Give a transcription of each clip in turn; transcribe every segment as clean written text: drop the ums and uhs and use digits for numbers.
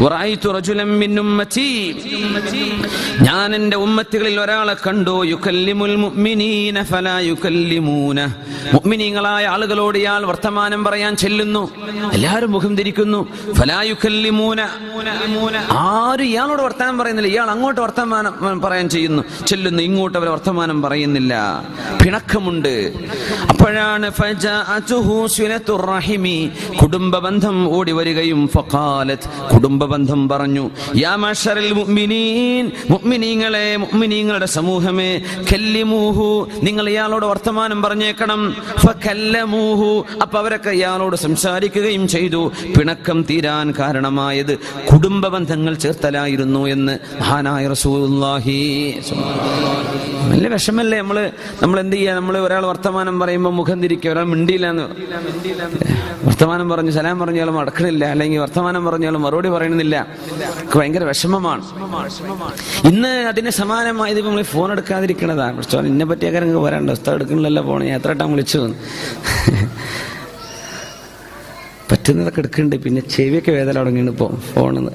വറഅയ്തു റജുലൻ മിൻ ഉമ്മതി, ഞാൻ എൻ്റെ ഉമ്മത്തികളിൽ ഒരാളെ കണ്ടു, യുകല്ലിമുൽ മുഅ്മിനീന ഫലാ യുകല്ലിമൂന, മുഅ്മിനീങ്ങളായ ആളുകളോട് ഇയാൾ വർത്തമാനം പറയാൻ ചെല്ലുന്നു, എല്ലാവരും മുഖം തിരിക്കുന്നു. ഫലാ യുകല്ലിമൂന, ആരും ഇയാളോട് വർത്തമാനം പറയുന്നില്ല, ഇയാൾ അങ്ങോട്ട് വർത്തമാനം പറയാൻ ചെല്ലുന്നു, ഇങ്ങോട്ട് അവർ വർത്തമാനം പറയുന്നില്ല, പിണക്കമുണ്ട്. അപ്പോഴാണ് ഫജഅതുഹു സിലത്തുർ റഹിമി, കുടുംബബന്ധം ഓടി വരികയും ഫഖാലത്, കുടുംബബന്ധം പറഞ്ഞു, യാ മഅ്ശറൽ മുഅ്മിനീൻ, മുഅ്മിനീങ്ങളെ, മുഅ്മിനീങ്ങളുടെ സമൂഹമേ, കല്ലിമൂഹു, നിങ്ങൾ ഇയാളോട് വർത്തമാനം പറഞ്ഞേക്കണം. ഫകല്ലമൂഹു, അപ്പോൾ അവരൊക്കെ ഇയാളോട് സംസാരിക്കുകയും ചെയ്തു. പിണക്കം തീരാൻ കാരണമായത് കുടുംബ ബന്ധങ്ങൾ ചേർത്തലായിരുന്നു എന്ന് മഹാനായ റസൂലുള്ളാഹി. നല്ല വിഷമല്ലേ നമ്മൾ എന്ത് ചെയ്യുക? നമ്മൾ ഒരാൾ വർത്തമാനം പറയുമ്പോൾ മുഖം തിരിക്കുക, ഒരാൾ മിണ്ടിയില്ലാന്ന്, വർത്തമാനം പറഞ്ഞു സലാം പറഞ്ഞാലും അടക്കണില്ല, അല്ലെങ്കിൽ വർത്തമാനം പറഞ്ഞാലും മറുപടി പറയണമെന്നില്ല, ഭയങ്കര വിഷമമാണ്. ഇന്ന് അതിന് സമാനമായത് നമ്മൾ ഫോൺ എടുക്കാതിരിക്കണതാണ്. പക്ഷേ ഇന്നെ പറ്റിയൊക്കെ നിങ്ങൾക്ക് വരാണ്ട്, ഉസ്താദ് എടുക്കണില്ലല്ലോ ഫോൺ, ഞാൻ എത്ര വട്ടം വിളിച്ചു പറ്റുന്നതൊക്കെ എടുക്കുന്നുണ്ട്. പിന്നെ ചെവിയൊക്കെ വേദന തുടങ്ങിയാണ് ഇപ്പോൾ ഫോണിന്ന്.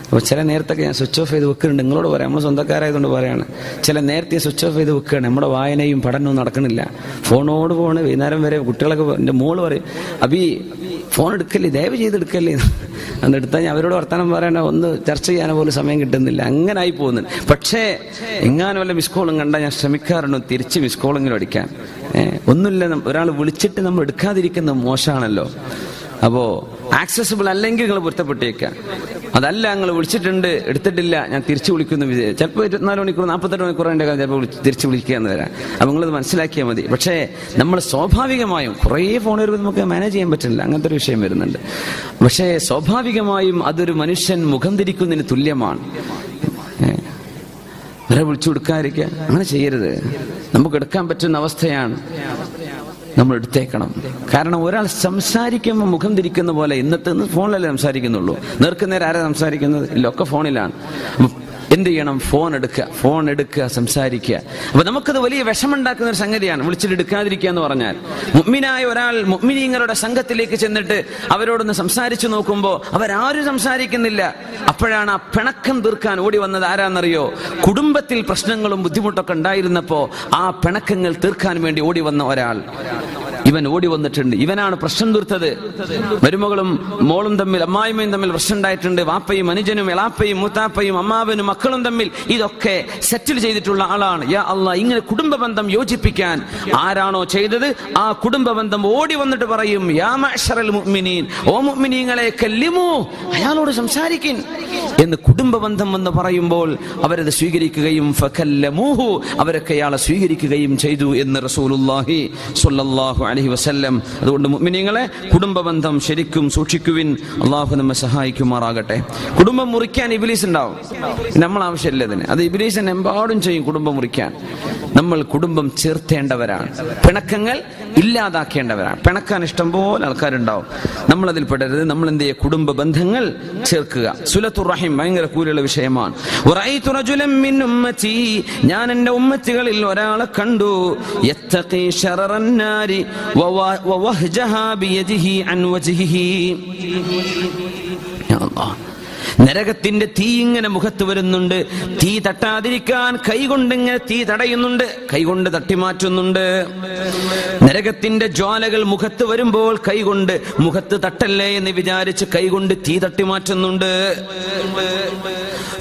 അപ്പോൾ ചില നേരത്തൊക്കെ ഞാൻ സ്വിച്ച് ഓഫ് ചെയ്ത് വെക്കുന്നുണ്ട്. നിങ്ങളോട് പറയാം, നമ്മൾ സ്വന്തക്കാരായതുകൊണ്ട് പറയാണ്. ചില നേരത്തെ സ്വിച്ച് ഓഫ് ചെയ്ത് വെക്കുകയാണ്. നമ്മുടെ വായനയും പഠനവും നടക്കണില്ല, ഫോണോട് ഫോണ്. വൈകുന്നേരം വരെ കുട്ടികളൊക്കെ, എൻ്റെ മോള് പറയും, അബി ഫോൺ എടുക്കല്ലേ, ദയവ് ചെയ്ത് എടുക്കല്ലേ, അന്ന് എടുത്താൽ ഞാൻ അവരോട് വർത്തമാനം പറയാനോ ഒന്ന് ചർച്ച ചെയ്യാനോ പോലും സമയം കിട്ടുന്നില്ല. അങ്ങനെ ആയി പോകുന്നുണ്ട്. പക്ഷേ എങ്ങാനും വല്ല മിസ് കോളും കണ്ടാൽ ഞാൻ ശ്രമിക്കാറുണ്ട് തിരിച്ച് മിസ് കോളെങ്കിലും അടിക്കാൻ. ഒന്നുമില്ല, ഒരാൾ വിളിച്ചിട്ട് നമ്മൾ എടുക്കാതിരിക്കുന്നത് മോശമാണല്ലോ. അപ്പോ ആക്സസിബിൾ അല്ലെങ്കിൽ നിങ്ങൾ പൊരുത്തപ്പെട്ടേക്കാം. അതല്ല, നിങ്ങൾ വിളിച്ചിട്ടുണ്ട് എടുത്തിട്ടില്ല, ഞാൻ തിരിച്ചു വിളിക്കുന്നു വിചാരിച്ചു, ചിലപ്പോൾ 24 മണിക്കൂർ 48 മണിക്കൂർ എൻ്റെ കാര്യം ചിലപ്പോൾ തിരിച്ചു വിളിക്കുകയെന്ന് വരാം. അപ്പോൾ നിങ്ങളത് മനസ്സിലാക്കിയാൽ മതി. പക്ഷേ നമ്മൾ സ്വാഭാവികമായും കുറേ ഫോൺ വരുമ്പോൾ നമുക്ക് മാനേജ് ചെയ്യാൻ പറ്റില്ല, അങ്ങനത്തെ ഒരു വിഷയം വരുന്നുണ്ട്. പക്ഷേ സ്വാഭാവികമായും അതൊരു മനുഷ്യൻ മുഖം തിരിക്കുന്നതിന് തുല്യമാണ്. വരെ വിളിച്ചു കൊടുക്കാതിരിക്കുക, അങ്ങനെ ചെയ്യരുത്. നമുക്ക് എടുക്കാൻ പറ്റുന്ന അവസ്ഥയാണ്, നമ്മൾ എടുത്തേക്കണം. കാരണം ഒരാൾ സംസാരിക്കുമ്പോൾ മുഖം തിരിക്കുന്ന പോലെ ഇന്നത്തെ ഫോണിലല്ലേ സംസാരിക്കുന്നുള്ളൂ. നേർക്കുനേരം ആരാ സംസാരിക്കുന്നത്? ഇല്ല, ഒക്കെ ഫോണിലാണ്. എന്ത് ചെയ്യണം? ഫോൺ എടുക്കുക, സംസാരിക്കുക. അപ്പൊ നമുക്കത് വലിയ വിഷമുണ്ടാക്കുന്ന ഒരു സംഗതിയാണ് വിളിച്ചിട്ട് എടുക്കാതിരിക്കുക എന്ന് പറഞ്ഞാൽ. മുഅ്മിനായ ഒരാൾ മുഅ്മിനീങ്ങളുടെ സംഘത്തിലേക്ക് ചെന്നിട്ട് അവരോടൊന്ന് സംസാരിച്ചു നോക്കുമ്പോൾ അവരാരും സംസാരിക്കുന്നില്ല. അപ്പോഴാണ് ആ പിണക്കം തീർക്കാൻ ഓടി വന്നത് ആരാന്നറിയോ? കുടുംബത്തിൽ പ്രശ്നങ്ങളും ബുദ്ധിമുട്ടൊക്കെ ഉണ്ടായിരുന്നപ്പോ ആ പിണക്കങ്ങൾ തീർക്കാൻ വേണ്ടി ഓടി വന്ന ഒരാൾ ഇവൻ ഓടി വന്നിട്ടുണ്ട്. ഇവനാണ് പ്രശ്നം തീർത്തത്. മരുമകളും മോളും തമ്മിൽ, അമ്മായിമ്മയും തമ്മിൽ പ്രശ്നം ഉണ്ടായിട്ടുണ്ട്. വാപ്പയും അനുജനും എളാപ്പയും മൂത്താപ്പയും അമ്മാവനും മക്കളും തമ്മിൽ ഇതൊക്കെ സെറ്റിൽ ചെയ്തിട്ടുള്ള ആളാണ്. യാ അല്ലാഹ്, ഇങ്ങനെ കുടുംബ ബന്ധം യോജിപ്പിക്കാൻ ആരാണോ ചെയ്തത് ആ കുടുംബ ബന്ധം ഓടി വന്നിട്ട് പറയും, യാ മഅ്ശറൽ മുഅ്മിനീൻ, ഓ മുഅ്മിനീങ്ങളെ, കല്ലിമു, അയാളോട് സംസാരിക്കിൻ എന്ന് കുടുംബ ബന്ധം എന്ന് പറയുമ്പോൾ അവരത് സ്വീകരിക്കുകയും ഫകല്ലമൂഹു, അവരൊക്കെ അയാളെ സ്വീകരിക്കുകയും ചെയ്തു എന്ന് റസൂലുള്ളാഹി സ്വല്ലല്ലാഹു അലൈഹി വസല്ലം. അതുകൊണ്ട് മുഅ്മിനീങ്ങളെ, കുടുംബ ബന്ധം ശരിക്കും സൂക്ഷിക്കുവിൻ. അള്ളാഹു നമ്മെ സഹായിക്കുമാറാകട്ടെ. കുടുംബം മുറിക്കാൻ ഇബ്ലീസ് ഉണ്ടാവും, നമ്മൾ ആവശ്യമില്ല അതിന്. അത് ഇബ്ലീസ് എമ്പാടും ചെയ്യും കുടുംബം മുറിക്കാൻ. നമ്മൾ കുടുംബം ചേർത്തേണ്ടവരാണ്, പിണക്കങ്ങൾ ഇല്ലാതാക്കേണ്ടവരാണ്. പിണക്കാൻ ഇഷ്ടം പോലെ ആൾക്കാരുണ്ടാവും, നമ്മൾ അതിൽ പെടരുത്. നമ്മൾ എന്ത് ചെയ്യുക? കുടുംബ ബന്ധങ്ങൾ ചേർക്കുക. സുലത്തുർ റഹിം ഭയങ്കര കൂലുള്ള വിഷയമാണ്. വറഅയ്തു റജുലൻ മിൻ ഉമ്മതി, ഞാൻ എൻ്റെ ഉമ്മത്തികളിൽ ഒരാളെ കണ്ടു, യത്തഖി ശററൻ നാരി വവഹ്ജഹാ ബിയദിഹി അൻ വജ്ഹിഹി. യാ അല്ലാഹ്, നരകത്തിന്റെ തീ ഇങ്ങനെ മുഖത്ത് വരുന്നുണ്ട്. തീ തട്ടാതിരിക്കാൻ കൈകൊണ്ട് ഇങ്ങനെ തീ തടയുന്നുണ്ട്, കൈകൊണ്ട് തട്ടിമാറ്റുന്നുണ്ട്. നരകത്തിന്റെ ജ്വാലകൾ മുഖത്ത് വരുമ്പോൾ കൈകൊണ്ട് മുഖത്ത് തട്ടല്ലേ എന്ന് വിചാരിച്ച് കൈകൊണ്ട് തീ തട്ടിമാറ്റുന്നുണ്ട്.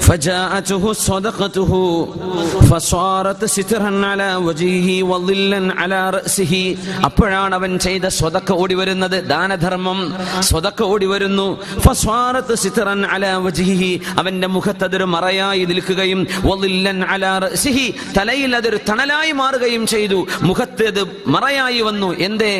فجاءته صدقته فصارت سترا على وجهه وظلا على رأسه. അപ്പോഴാണ് അവൻ ചെയ്ത സ്വതക്ക ഓടി വരുന്നത്, ദാനധർമ്മം സ്വതക്ക ഓടി വരുന്നു. فصارت سترا على وجهه, അവന്റെ മുഖത്ത് അതൊരു മറയായി നിൽക്കുകയും وظلا على رأسه, തലയിൽ അതൊരു തണലായി മാറുകയും ചെയ്തു. മുഖത്ത് അത് മറയായി വന്നു. എന്തേ?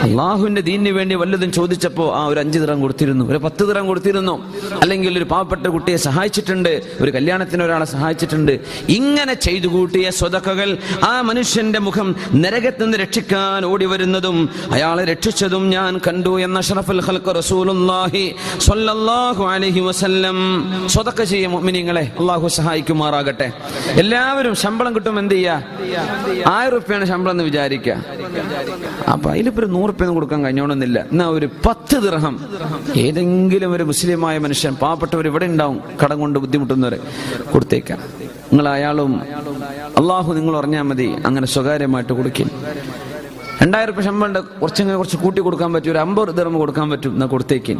അള്ളാഹുവിന്റെ ദീനിന് വേണ്ടി വല്ലതും ചോദിച്ചപ്പോ ഒരു 5 ദിർഹം കൊടുത്തിരുന്നു, ഒരു 10 ദിർഹം കൊടുത്തിരുന്നു, അല്ലെങ്കിൽ ഒരു പാവപ്പെട്ട കുട്ടിയെ സഹായിച്ചിട്ടുണ്ട്, ഒരു കല്യാണത്തിന് ഒരാളെ സഹായിച്ചിട്ടുണ്ട്. ഇങ്ങനെ ചെയ്തു കൂട്ടിയ സ്വതക്കകൾ ആ മനുഷ്യന്റെ മുഖം നരകത്തിൽ നിന്ന് രക്ഷിക്കാൻ ഓടി വരുന്നതും അയാളെ രക്ഷിച്ചതും ഞാൻ കണ്ടു എന്ന് അഷ്റഫുൽ ഖൽഖ് റസൂലുള്ളാഹി സ്വല്ലല്ലാഹു അലൈഹി വസല്ലം വസല്ലം. സ്വതക്ക ചെയ്യ മുഅ്മിനീങ്ങളെ, അള്ളാഹു സഹായിക്കുമാറാകട്ടെ. എല്ലാവരും ശമ്പളം കിട്ടും എന്ത് ചെയ്യാ? 1000 റുപ്യാണ് ശമ്പളം എന്ന് വിചാരിക്കുക. അപ്പൊ അതിലിപ്പോ 100 റുപ്യൊന്നും കൊടുക്കാൻ കഴിഞ്ഞോണമെന്നില്ല. എന്നാ ഒരു 10 ദിർഹം ഏതെങ്കിലും ഒരു മുസ്ലിമായ മനുഷ്യൻ, പാവപ്പെട്ടവർ ഇവിടെ ഉണ്ടാവും, കടം കൊണ്ട് ബുദ്ധിമുട്ടുന്നവരെ, കൊടുത്തേക്കാം. നിങ്ങൾ അയാളും അള്ളാഹു നിങ്ങൾ അറിഞ്ഞാൽ മതി, അങ്ങനെ സ്വകാര്യമായിട്ട് കൊടുക്കും. 2000 റുപ്യ ശമ്പളം കുറച്ച് കൂട്ടി കൊടുക്കാൻ പറ്റും, ഒരു 50 ദിർഹം കൊടുക്കാൻ പറ്റും, എന്നാ കൊടുത്തേക്കും.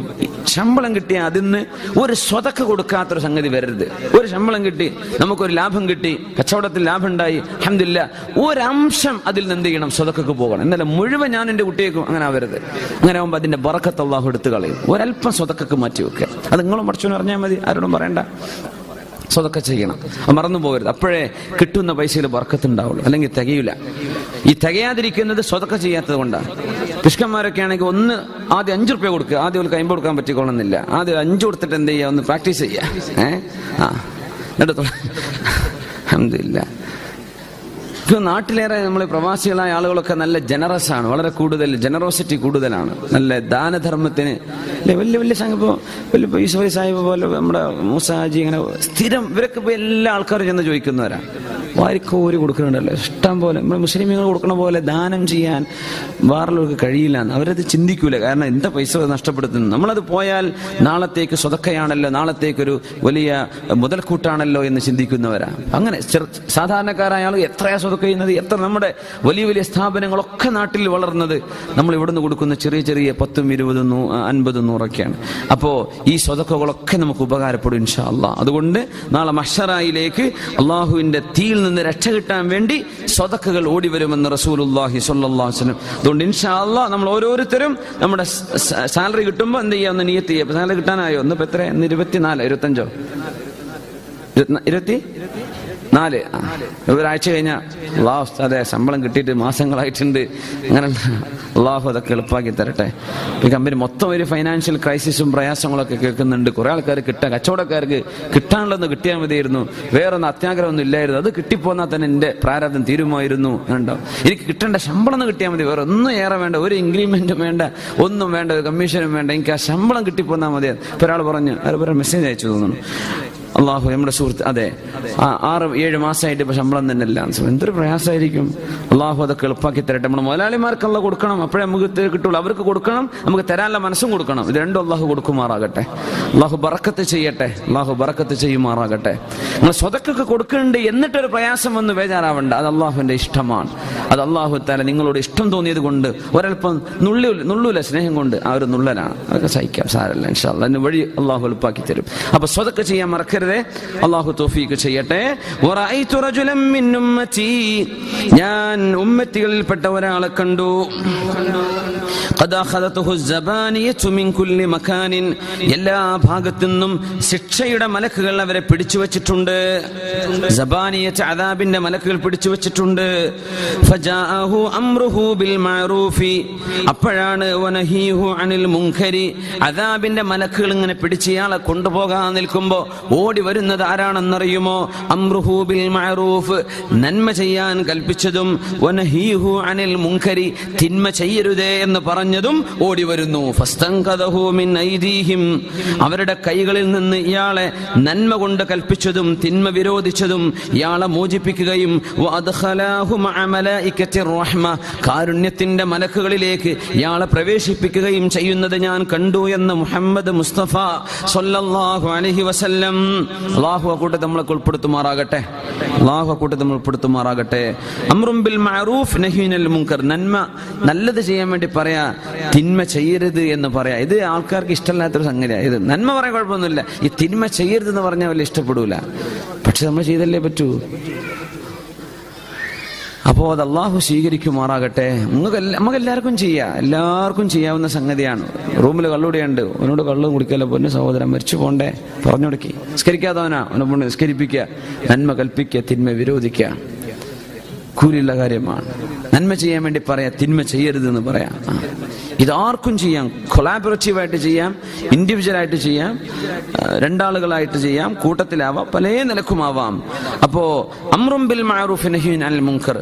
ശമ്പളം കിട്ടിയാൽ അതിന് ഒരു സ്വതക്ക കൊടുക്കാത്തൊരു സംഗതി വരരുത്. ഒരു ശമ്പളം കിട്ടി, നമുക്കൊരു ലാഭം കിട്ടി, കച്ചവടത്തിൽ ലാഭം ഉണ്ടായി, അൽഹംദുലില്ലാഹ്, ഒരംശം അതിൽ നിന്ന് എന്ത് ചെയ്യണം? സ്വതക്കക്ക് പോകണം. എന്നല്ല മുഴുവൻ ഞാൻ എൻ്റെ കുട്ടിയേക്കും അങ്ങനെ ആവരുത്. അങ്ങനെ ആകുമ്പോൾ അതിന്റെ ബറക്കത്ത് അള്ളാഹു എടുത്തു കളയും. ഒരല്പം സ്വതക്കക്ക് മാറ്റി വെക്കുക. അത് നിങ്ങളും പഠിച്ചോന്ന് അറിഞ്ഞാൽ മതി, ആരോടും പറയണ്ട. സ്വതക്ക ചെയ്യണം, മറന്നു പോകരുത്. അപ്പോഴേ കിട്ടുന്ന പൈസയിൽ ബർക്കത്തുണ്ടാവുള്ളൂ, അല്ലെങ്കിൽ തികയില്ല. ഈ തികയാതിരിക്കുന്നത് സ്വതക്ക ചെയ്യാത്തത് കൊണ്ടാണ്. പിഷ്കന്മാരൊക്കെ ആണെങ്കിൽ ആദ്യം 5 റുപ്യ കൊടുക്കുക, ആദ്യം ഒരു 50 കൊടുക്കാൻ പറ്റിക്കൊള്ളുന്നില്ല. ആദ്യം 5 കൊടുത്തിട്ട് എന്ത് ചെയ്യുക? ഒന്ന് പ്രാക്ടീസ് ചെയ്യുക. അൽഹംദുലില്ലാഹ്. ഇപ്പൊ നാട്ടിലേറെ നമ്മൾ പ്രവാസികളായ ആളുകളൊക്കെ നല്ല ജനറസ് ആണ്, വളരെ കൂടുതൽ ജനറോസിറ്റി കൂടുതലാണ്, നല്ല ദാനധർമ്മത്തിന് വലിയ വലിയ സംഘം. വലിയ ഈശ്വരി സാഹിബ് പോലെ നമ്മുടെ മൂസാജി, ഇങ്ങനെ സ്ഥിരം ഇവരൊക്കെ ഇപ്പൊ എല്ലാ ആൾക്കാരും ചെന്ന് ചോദിക്കുന്നവരാ. വാരിക്കോരി കൊടുക്കുന്നുണ്ടല്ലോ ഇഷ്ടം പോലെ. നമ്മുടെ മുസ്ലിമീങ്ങൾ കൊടുക്കണ പോലെ ദാനം ചെയ്യാൻ വേറുള്ളവർക്ക് കഴിയില്ല. അവരത് ചിന്തിക്കൂല, കാരണം എന്താ പൈസ നഷ്ടപ്പെടുത്തുന്നു. നമ്മളത് പോയാൽ നാളത്തേക്ക് സ്വതക്കയാണല്ലോ, നാളത്തേക്കൊരു വലിയ മുതൽക്കൂട്ടാണല്ലോ എന്ന് ചിന്തിക്കുന്നവരാ. അങ്ങനെ സാധാരണക്കാരായ ആൾ എത്രയാ സ്വതക്ക ചെയ്യുന്നത്? എത്ര നമ്മുടെ വലിയ വലിയ സ്ഥാപനങ്ങളൊക്കെ നാട്ടിൽ വളർന്നത് നമ്മൾ ഇവിടുന്ന് കൊടുക്കുന്ന ചെറിയ ചെറിയ 10, 20, 50, 100ഒക്കെയാണ്. അപ്പോ ഈ സ്വതക്കകളൊക്കെ നമുക്ക് ഉപകാരപ്പെടും ഇൻഷാ അല്ലാഹ്. അതുകൊണ്ട് നാളെ മഹ്ശറയിലേക്ക് അള്ളാഹുവിന്റെ തീയിൽ നിന്ന് രക്ഷ കിട്ടാൻ വേണ്ടി സ്വതക്കകൾ ഓടി വരുമെന്ന് റസൂലുള്ളാഹി സ്വല്ലല്ലാഹു അലൈഹി വസല്ലം. അതുകൊണ്ട് ഇൻഷാ അല്ലാഹ് നമ്മൾ ഓരോരുത്തരും നമ്മുടെ സാലറി കിട്ടുമ്പോൾ എന്ത് ചെയ്യാം? ഒന്ന് നിയത്ത് ചെയ്യുക. സാലറി കിട്ടാനായോ? ഇന്നിപ്പോ എത്ര? 24, 25, 24. ഒരാഴ്ച കഴിഞ്ഞാൽ അല്ലാഹു ഉസ്താദേ ശമ്പളം കിട്ടിയിട്ട് മാസങ്ങളായിട്ടുണ്ട്. അങ്ങനെ അള്ളാഹു അതൊക്കെ എളുപ്പമാക്കി തരട്ടെ. ഈ കമ്പനി മൊത്തം ഒരു ഫൈനാൻഷ്യൽ ക്രൈസിസും പ്രയാസങ്ങളൊക്കെ കേൾക്കുന്നുണ്ട്. കുറെ ആൾക്കാർ കച്ചവടക്കാർക്ക് കിട്ടാനുള്ളതെന്ന് കിട്ടിയാൽ മതിയായിരുന്നു, വേറൊന്നും അത്യാഗ്രഹമൊന്നും ഇല്ലായിരുന്നു, അത് കിട്ടിപ്പോന്നാൽ തന്നെ എൻ്റെ പ്രാരാബ്ദം തീരുമായിരുന്നു. ഉണ്ടോ? എനിക്ക് കിട്ടേണ്ട ശമ്പളം ഒന്ന് കിട്ടിയാൽ മതി, വേറെ ഒന്നും ഏറെ വേണ്ട, ഒരു ഇൻക്രിമെന്റും വേണ്ട, ഒന്നും വേണ്ട, ഒരു കമ്മീഷനും വേണ്ട, എനിക്ക് ആ ശമ്പളം കിട്ടിപ്പോന്നാൽ മതി. ഇപ്പൊ ഒരാൾ പറഞ്ഞു, ഒരു മെസ്സേജ് അയച്ചു തോന്നുന്നു, അള്ളാഹു നമ്മുടെ സുഹൃത്ത്, അതെ 6-7 മാസമായിട്ട് ഇപ്പൊ ശമ്പളം തന്നെ ഇല്ല. എന്തൊരു പ്രയാസമായിരിക്കും. അള്ളാഹു അതൊക്കെ എളുപ്പമാക്കി തരട്ടെ. നമ്മുടെ മുതലാളിമാർക്ക് അള്ളാഹ് കൊടുക്കണം, അപ്പോഴേ നമുക്ക് കിട്ടുള്ളൂ. അവർക്ക് കൊടുക്കണം, നമുക്ക് തരാനുള്ള മനസ്സും കൊടുക്കണം. ഇത് രണ്ടും അള്ളാഹു കൊടുക്കുമാറാകട്ടെ. അള്ളാഹു ബറക്കത്ത് ചെയ്യട്ടെ. അള്ളാഹു ബറക്കത്ത് ചെയ്യുമാറാകട്ടെ. നിങ്ങൾ സ്വതക്കൊക്കെ കൊടുക്കുന്നുണ്ട് എന്നിട്ടൊരു പ്രയാസം വന്ന് ബേജാറാവണ്ട. അത് അള്ളാഹുവിന്റെ ഇഷ്ടമാണ്. അത് അള്ളാഹു തആല നിങ്ങളോട് ഇഷ്ടം തോന്നിയത് കൊണ്ട്, ഒരൽപ്പം നുള്ളൂല സ്നേഹം കൊണ്ട്, ആ ഒരു നുള്ളലാണ്. അതൊക്കെ സഹിക്കാം, സാരല്ല. ഇൻഷാ അല്ലാഹ് അതിന് വഴി അള്ളാഹു എളുപ്പമാക്കി തരും. അപ്പൊ സ്വതക്ക ചെയ്യാൻ മറക്കരുത്. അള്ളാഹു തൗഫീഖ് ചെയ്യട്ടെ. വറഅയ്തു റജുലൻ മിൻ ഉമ്മത്തി, ഞാൻ ഉമ്മത്തികളിൽപ്പെട്ട ഒരാളെ കണ്ടു. ഖദ അഖദതുഹു الزبانية من كل مكان, എല്ലാ ഭാഗത്തു നിന്നും ശിക്ഷയുടെ മലക്കുകൾ അവരെ പിടിച്ചു വെച്ചിട്ടുണ്ട്. സബാനിയത്ത് അദാബിന്റെ മലക്കുകൾ പിടിച്ചു വെച്ചിട്ടുണ്ട്. ഫജാഅഹു അംറുഹു ബിൽ മഅറൂഫി, അപ്പോഴാണ് വനഹീഹു അനിൽ മുൻകരി, അദാബിന്റെ മലക്കുകൾ ഇങ്ങനെ പിടിച്ച് ഇയാളെ കൊണ്ടുപോകാൻ നിൽക്കുമ്പോൾ ഓടി വരുന്നത് ആരാണെന്നറിയുമോ? അംറുഹു ബിൽ മഅറൂഫ്, നന്മ ചെയ്യാൻ കൽപ്പിച്ചതും, വനഹീഹു അനിൽ മുൻകരി, തിന്മ ചെയ്യരുതേ എന്ന് പറഞ്ഞതും ഓടി വരുന്നു. ഫസ്തൻഖദഹു മിൻ ഐദീഹിം, അവരുടെ കൈകളിൽ നിന്ന് ഇയാളെ നന്മ കൊണ്ട് കൽപ്പിച്ചതും തിന്മ വിരോധിച്ചതും ഇയാളെ മോചിപ്പിക്കുകയും, വഅദ്ഖലാഹു മഅ മലായികത്തി റഹ്മ, കാരുണ്യത്തിന്റെ മലക്കുകളിലേക്ക് ഇയാളെ പ്രവേശിപ്പിക്കുകയും ചെയ്യുന്നത് ഞാൻ കണ്ടു എന്ന് മുഹമ്മദ് മുസ്തഫ സ്വല്ലല്ലാഹു അലൈഹി വസല്ലം. അല്ലാഹു അക്കൂട്ടത്തെ നമ്മളെ ഉൾപ്പെടുത്തുമാറാകട്ടെ. അല്ലാഹു അക്കൂട്ടത്തെ നമ്മൾ ഉൾപ്പെടുത്തുമാറാകട്ടെ. അംറും ബിൽ മഅറൂഫ് നഹീനൽ മുൻകർ, നന്മ നല്ലത് ചെയ്യാൻ വേണ്ടി പറയാ, തിന്മ ചെയ്യരുത് എന്ന് പറയാ. ഇത് ആൾക്കാർക്ക് ഇഷ്ടമില്ലാത്തൊരു സംഗതിയാണ്. ഇത് നന്മ പറയാൻ കുഴപ്പമൊന്നുമില്ല, ഈ തിന്മ ചെയ്യരുതെന്ന് പറഞ്ഞാൽ വലിയ ഇഷ്ടപ്പെടൂല. പക്ഷെ നമ്മൾ ചെയ്തല്ലേ പറ്റൂ. അപ്പോ അത് അള്ളാഹു സ്വീകരിക്കുമാറാകട്ടെ. നമുക്ക് എല്ലാവർക്കും ചെയ്യാം, എല്ലാവർക്കും ചെയ്യാവുന്ന സംഗതിയാണ്. റൂമിൽ കള്ളുകൂടിയുണ്ട്, അവനോട് കള്ളും കുടിക്കല്ലോ, പൊന്നു സഹോദരൻ മരിച്ചു പോണ്ടേ, പറഞ്ഞു കൊടുക്കി. നിസ്കരിക്കാത്തവനാ അവനെ കൊണ്ട് നിസ്കരിപ്പിക്കുക, നന്മ കൽപ്പിക്കുക, തിന്മ വിരോധിക്കുക, കൂലിയുള്ള കാര്യമാണ്. നന്മ ചെയ്യാൻ വേണ്ടി പറയാ, തിന്മ ചെയ്യരുതെന്ന് പറയാം. ഇതാർക്കും ചെയ്യാം. കൊളാബറേറ്റീവായിട്ട് ചെയ്യാം, ഇൻഡിവിജ്വലായിട്ട് ചെയ്യാം, രണ്ടാളുകളായിട്ട് ചെയ്യാം, കൂട്ടത്തിലാവാം, പല നിലക്കുമാവാം. അപ്പോ അംറും ബിൽ മഅറൂഫ് നഹ്യുൻ അനിൽ മുൻകർ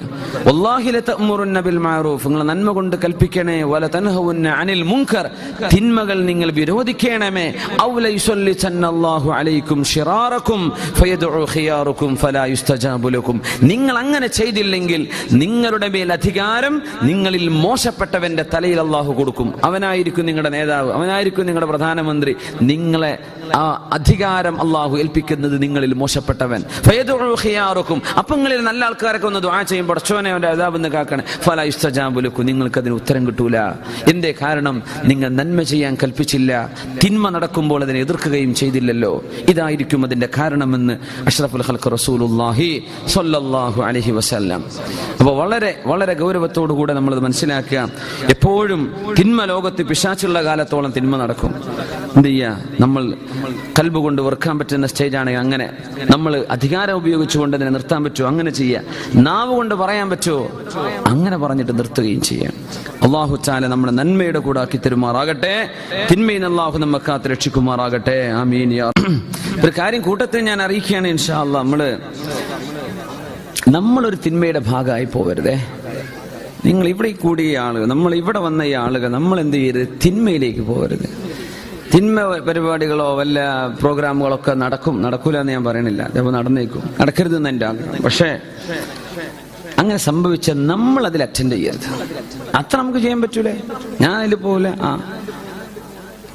വല്ലാഹി ലതഅമുറുന്ന ബിൽ മഅറൂഫ്, നിങ്ങൾ നന്മ കൊണ്ട് കൽപ്പിക്കണേ, വല തൻഹവുന്ന അനിൽ മുൻകർ, തിന്മകൾ നിങ്ങൾ വിരോധിക്കണമേ. ഔ ലയുസല്ലിതന്നല്ലാഹു അലൈക്കും ശിറാറക്കും ഫയദ്ഉ ഖിയാറുക്കും ഫലാ യുസ്തജാബു ലക്കും, നിങ്ങൾ അങ്ങനെ ചെയ്തില്ലെങ്കിൽ നിങ്ങളുടെ മേൽ അധികാരം നിങ്ങളിൽ മോശപ്പെട്ടവന്റെ തലയിൽ അള്ളാഹു കൊടുക്കും. അവനായിരിക്കും നിങ്ങളുടെ നേതാവ്, അവനായിരിക്കും നിങ്ങളുടെ പ്രധാനമന്ത്രി. നിങ്ങളെ ആ അധികാരം അള്ളാഹു ഏൽപ്പിക്കുന്നത് നിങ്ങളിൽ മോശപ്പെട്ടവൻ. ഫയദ്ഉ ഖിയാറുക്കും, അപ്പങ്ങളിൽ നല്ല ആൾക്കാരൊക്കെ ഒന്ന് ദുആ ചെയ്യും, പടച്ചോനെ അവന്റെ അദാബിന്ന് കാക്കണേ. ഫലാ യുസ്തജാബു ലക്കും, നിങ്ങൾക്ക് അതിന് ഉത്തരം കിട്ടൂല. എന്തേ? കാരണം നിങ്ങൾ നന്മ ചെയ്യാൻ കൽപ്പിച്ചില്ല, തിന്മ നടക്കുമ്പോൾ അതിനെ എതിർക്കുകയും ചെയ്തില്ലല്ലോ. ഇതായിരിക്കും അതിന്റെ കാരണമെന്ന് അഷ്റഫുൽ ഖൽഖ് റസൂലുള്ളാഹി സ്വല്ലല്ലാഹു അലൈഹി വസല്ലം. അപ്പോൾ വളരെ വളരെ ഗൗരവത്തോടുകൂടെ നമ്മളത് മനസ്സിലാക്കുക. എപ്പോഴും തിന്മ ലോകത്ത് പിശാചുള്ള കാലത്തോളം തിന്മ നടക്കും. എന്ത് ചെയ്യുക? നമ്മൾ കൽബ് കൊണ്ട് വെറുക്കാൻ പറ്റുന്ന സ്റ്റേജാണെങ്കിൽ അങ്ങനെ, നമ്മൾ അധികാരം ഉപയോഗിച്ചുകൊണ്ട് അതിനെ നിർത്താൻ പറ്റുമോ അങ്ങനെ ചെയ്യുക. നാവ് കൊണ്ട് പറയാൻ പറ്റുമോ അങ്ങനെ പറഞ്ഞിട്ട് നിർത്തുകയും ചെയ്യാം. അല്ലാഹു തആല നമ്മുടെ നന്മയുടെ കൂടെ ആക്കി തരുമാറാകട്ടെ. തിന്മയിൽ അല്ലാഹു നമ്മെ കാത്ത് രക്ഷിക്കുമാറാകട്ടെ. ആമീൻ. ഒരു കാര്യം കൂട്ടത്തിൽ ഞാൻ അറിയിക്കുകയാണ് ഇൻഷാ അല്ലാഹ്, നമ്മളൊരു തിന്മയുടെ ഭാഗമായി പോകരുതേ. നിങ്ങൾ ഇവിടെ കൂടിയ ആളുകൾ, നമ്മൾ ഇവിടെ വന്ന ഈ ആളുകൾ, നമ്മൾ എന്ത് ചെയ്യരുത്? തിന്മയിലേക്ക് പോകരുത്. തിന്മ പരിപാടികളോ വല്ല പ്രോഗ്രാമുകളൊക്കെ നടക്കൂല എന്ന് ഞാൻ പറയണില്ല, ചിലപ്പോൾ നടന്നേക്കും, നടക്കരുതെന്ന് എൻ്റെ ആഗ്രഹം. പക്ഷേ അങ്ങനെ സംഭവിച്ച നമ്മൾ അതിൽ അറ്റൻഡ് ചെയ്യരുത്. അത്ര നമുക്ക് ചെയ്യാൻ പറ്റൂലേ? ഞാൻ അതിൽ പോകില്ല.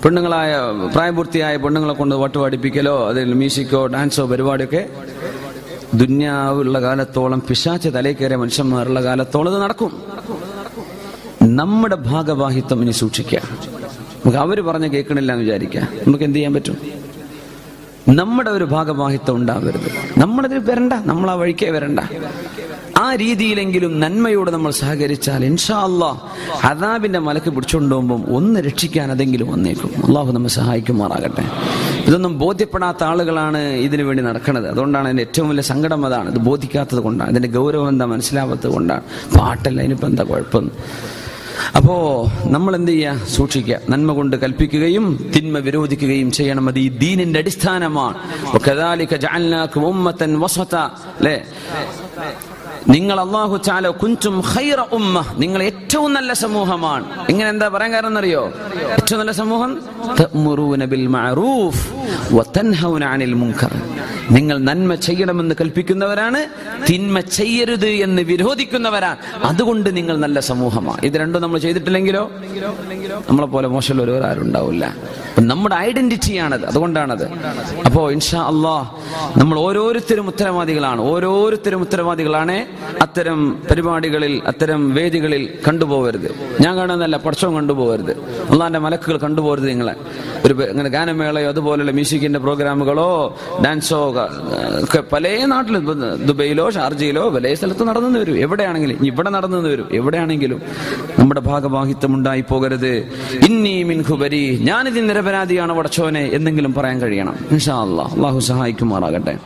പെണ്ണുങ്ങളായ പ്രായപൂർത്തിയായ പെണ്ണുങ്ങളെ കൊണ്ട് പാട്ട് പാടിപ്പിക്കലോ അതിൽ മ്യൂസിക്കോ ഡാൻസോ പരിപാടിയൊക്കെ ദുന്യാവുള്ള കാലത്തോളം, പിശാച് തലയിൽ കയറിയ മനുഷ്യന്മാരുള്ള കാലത്തോളം ഇത് നടക്കും. നമ്മുടെ ഭാഗവാഹിത്വം ഇനി സൂക്ഷിക്കുക. നമുക്ക് അവര് പറഞ്ഞ് കേൾക്കണില്ല എന്ന് വിചാരിക്കുക, നമുക്ക് എന്ത് ചെയ്യാൻ പറ്റും? നമ്മുടെ ഒരു ഭാഗവാഹിത്വം ഉണ്ടാവരുത്. നമ്മളതിൽ വരണ്ട, നമ്മൾ ആ വഴിക്കേ വരണ്ട. ആ രീതിയിലെങ്കിലും നന്മയോട് നമ്മൾ സഹകരിച്ചാൽ ഇൻഷാ അല്ലാഹ് അദാബിന്റെ മലക്ക് പിടിച്ചുകൊണ്ടുപോകുമ്പോൾ ഒന്ന് രക്ഷിക്കാൻ അതെങ്കിലും വന്നേക്കും. അള്ളാഹു നമ്മെ സഹായിക്കുമാറാകട്ടെ. ഇതൊന്നും ബോധ്യപ്പെടാത്ത ആളുകളാണ് ഇതിനു വേണ്ടി നടക്കുന്നത്. അതുകൊണ്ടാണ് അതിന്റെ ഏറ്റവും വലിയ സങ്കടം അതാണ്. ഇത് ബോധിക്കാത്തത് കൊണ്ടാണ്, ഇതിന്റെ ഗൗരവം എന്താ മനസ്സിലാവാത്തത് കൊണ്ടാണ്. പാട്ടല്ല, ഇതിനിപ്പോ എന്താ കുഴപ്പം? അപ്പോ നമ്മൾ എന്ത് ചെയ്യുക? സൂക്ഷിക്കുക. നന്മ കൊണ്ട് കൽപ്പിക്കുകയും തിന്മ വിരോധിക്കുകയും ചെയ്യണം. അത് ഈ ദീനിന്റെ അടിസ്ഥാനമാണ്. വകദാലിക ജഅൽനാകും ഉമ്മത്തൻ വസത, അല്ലേ? നിങ്ങൾ അല്ലാഹു തആല കുൻതും ഖൈറ ഉമ്മ, നിങ്ങൾ ഏറ്റവും നല്ല സമൂഹമാണ്. ഇങ്ങനെ എന്താ പറയാൻ കാരണം എന്നറിയോ? ഏറ്റവും നല്ല സമൂഹം തഅ്മുറൂന ബിൽ മഅറൂഫ് വതൻഹൗന അനിൽ മുൻകർ, നിങ്ങൾ നന്മ ചെയ്യണമെന്ന് കൽപ്പിക്കുന്നവരാണ്, തിന്മ ചെയ്യരുത് എന്ന് വിരോധിക്കുന്നവരാണ്. അതുകൊണ്ട് നിങ്ങൾ നല്ല സമൂഹമാണ്. ഇത് രണ്ടും നമ്മൾ ചെയ്തിട്ടില്ലെങ്കിലോ നമ്മളെ പോലെ മോശമുള്ള ആരും ഉണ്ടാവില്ല. നമ്മുടെ ഐഡന്റിറ്റിയാണത്, അതുകൊണ്ടാണത്. അപ്പോ ഇൻഷാ അല്ലാഹ് നമ്മൾ ഓരോരുത്തരും ഉത്തരവാദികളാണ്. അത്തരം പരിപാടികളിൽ, അത്തരം വേദികളിൽ കണ്ടുപോകരുത്. ഞാൻ കാണുന്നതല്ല, പടച്ചോൻ കണ്ടുപോകരുത്, അള്ളാന്റെ മലക്കുകൾ കണ്ടുപോകരുത്. നിങ്ങളെ ഒരു അങ്ങനെ ഗാനമേളയോ അതുപോലുള്ള മ്യൂസിക്കിന്റെ പ്രോഗ്രാമുകളോ ഡാൻസോ ഒക്കെ പല നാട്ടിലും, ദുബൈയിലോ ഷാർജയിലോ പല സ്ഥലത്ത് നടന്നു വരും. എവിടെയാണെങ്കിലും, ഇവിടെ നടന്നു വരും, എവിടെയാണെങ്കിലും നമ്മുടെ ഭാഗവാഹിത്വം ഉണ്ടായി പോകരുത്. ഇന്നി മിൻഹു ബരീ, ഞാനിതിൽ നിരപരാധിയാണ് പടച്ചോനെ എന്നെങ്കിലും പറയാൻ കഴിയണം. ഇൻഷാ അല്ലാഹ്. അല്ലാഹു സഹായിക്കുമാറാകട്ടെ.